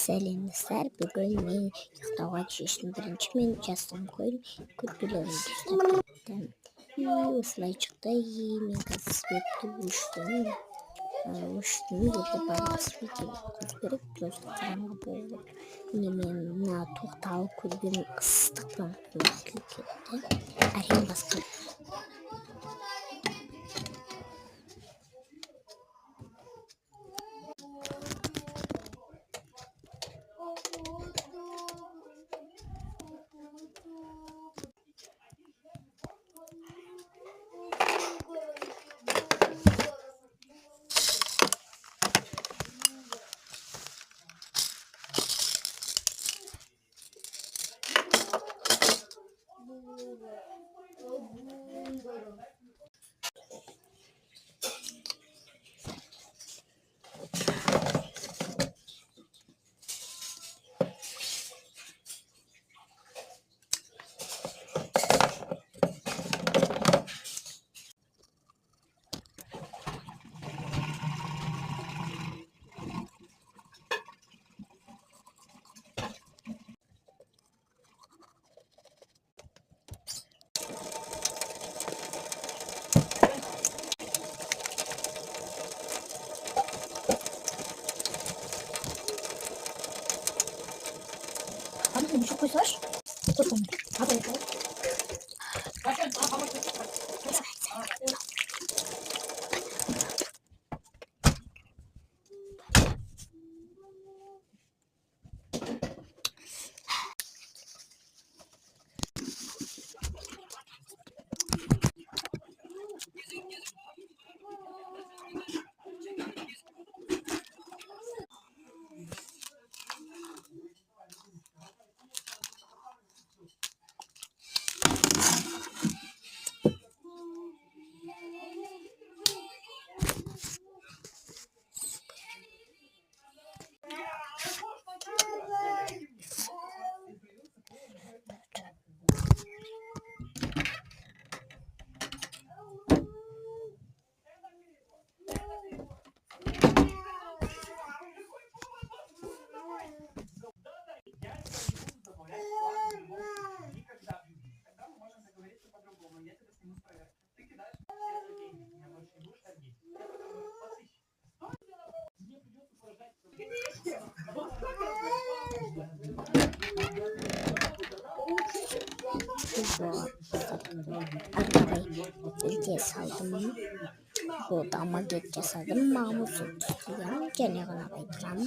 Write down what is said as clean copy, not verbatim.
Сәлемдестер, бүгін мен ұйықтауға шештім. Бірінші мен жастым көрпелерімді ұстап осылай шықты. Мен қазір светті өштім еді барлық свет көз керек, просто қараңғы болып. Міне мен мына тоқталып көрген ыстықпен қосылып кетті. Әрең басқа. Abi çok koysalar. Çok komik. Abi. Arabayı saldım. Bu dama geç yasadım. Mahmut tutuyam. Gene bana baytıram.